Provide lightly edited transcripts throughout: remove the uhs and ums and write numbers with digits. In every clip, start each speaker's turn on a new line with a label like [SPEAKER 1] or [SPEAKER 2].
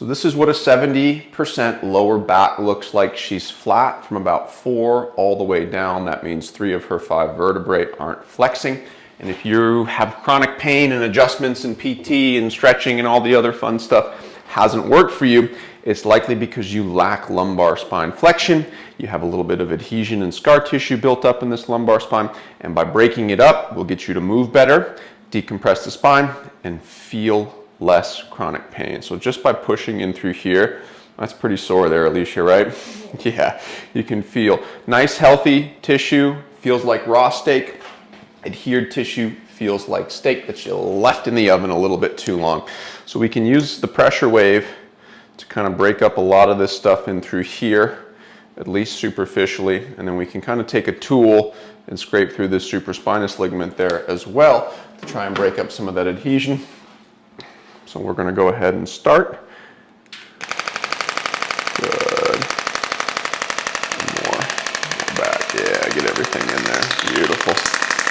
[SPEAKER 1] So this is what a 70% lower back looks like. She's flat from about 4 all the way down. That means 3 of her 5 vertebrae aren't flexing. And if you have chronic pain and adjustments and PT and stretching and all the other fun stuff hasn't worked for you, it's likely because you lack lumbar spine flexion. You have a little bit of adhesion and scar tissue built up in this lumbar spine. And by breaking it up, we'll get you to move better, decompress the spine, and feel less chronic pain. So just by pushing in through here, that's pretty sore there, Alicia, right? Yeah, you can feel nice, healthy tissue, feels like raw steak. Adhered tissue feels like steak that you left in the oven a little bit too long. So we can use the pressure wave to kind of break up a lot of this stuff in through here, at least superficially, and then we can kind of take a tool and scrape through this supraspinous ligament there as well to try and break up some of that adhesion. So we're going to go ahead and start. Good. More back. Yeah, get everything in there. Beautiful.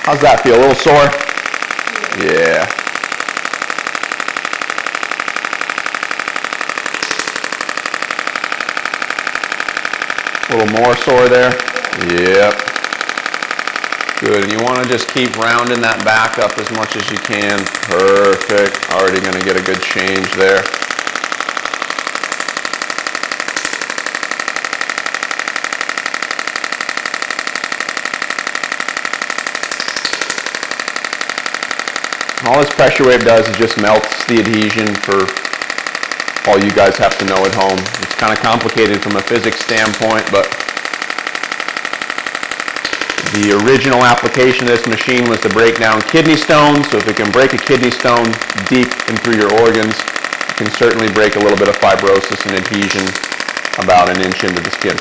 [SPEAKER 1] How's that feel? A little sore? Yeah. A little more sore there? Yep. Good, and you want to just keep rounding that back up as much as you can. Perfect. Already going to get a good change there. All this pressure wave does is just melts the adhesion for all you guys have to know at home. It's kind of complicated from a physics standpoint, but the original application of this machine was to break down kidney stones. So if it can break a kidney stone deep in through your organs, it can certainly break a little bit of fibrosis and adhesion about an inch into the skin.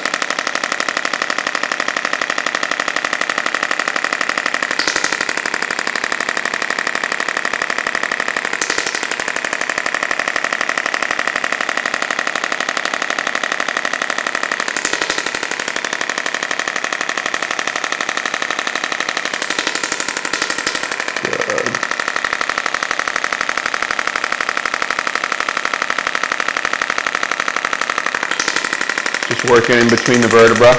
[SPEAKER 1] Just working in between the vertebra.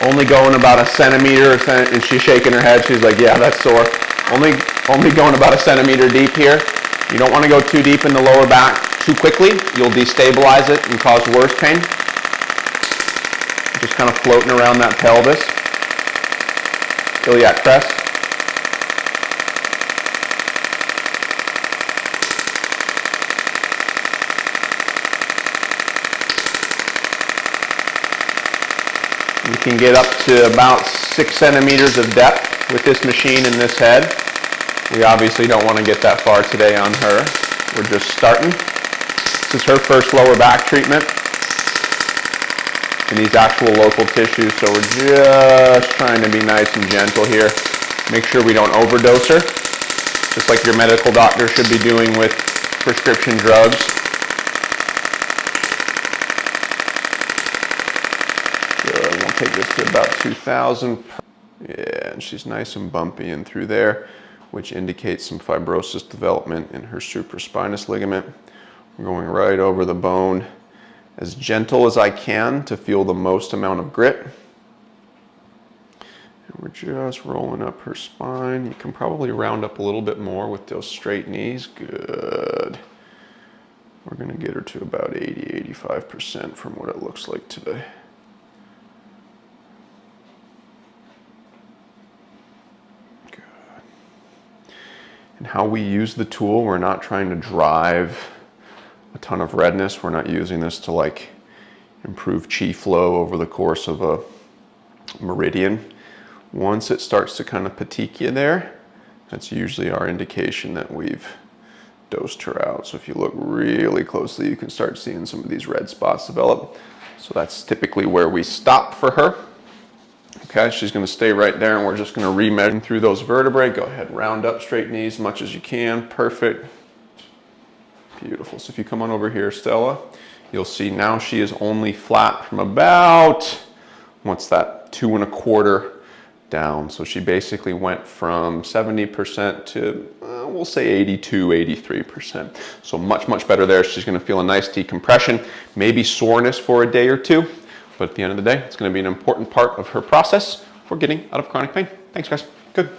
[SPEAKER 1] Only going about a centimeter, and she's shaking her head. She's like, yeah, that's sore. Only going about a centimeter deep here. You don't want to go too deep in the lower back too quickly. You'll destabilize it and cause worse pain. Just kind of floating around that pelvis. Iliac crest. You can get up to about 6 centimeters of depth with this machine in this head. We obviously don't want to get that far today on her. We're just starting. This is her first lower back treatment in these actual local tissues, so we're just trying to be nice and gentle here. Make sure we don't overdose her, just like your medical doctor should be doing with prescription drugs. Good, we'll take this to about 2,000. Yeah, and she's nice and bumpy in through there, which indicates some fibrosis development in her supraspinous ligament. I'm going right over the bone, as gentle as I can to feel the most amount of grit. And we're just rolling up her spine. You can probably round up a little bit more with those straight knees. Good. We're going to get her to about 80–85% from what it looks like today. Good. And how we use the tool, we're not trying to drive a ton of redness. We're not using this to like improve chi flow over the course of a meridian. Once it starts to kind of petechia there, that's usually our indication that we've dosed her out. So if you look really closely, you can start seeing some of these red spots develop. So that's typically where we stop for her. Okay, she's going to stay right there, and we're just going to remeasure through those vertebrae. Go ahead, round up straight knees as much as you can. Perfect. Beautiful. So if you come on over here, Stella, you'll see now she is only flat from about, what's that, 2 1/4 down. So she basically went from 70% to, we'll say 82, 83%. So much, much better there. She's gonna feel a nice decompression, maybe soreness for a day or two, but at the end of the day, it's gonna be an important part of her process for getting out of chronic pain. Thanks, guys. Good.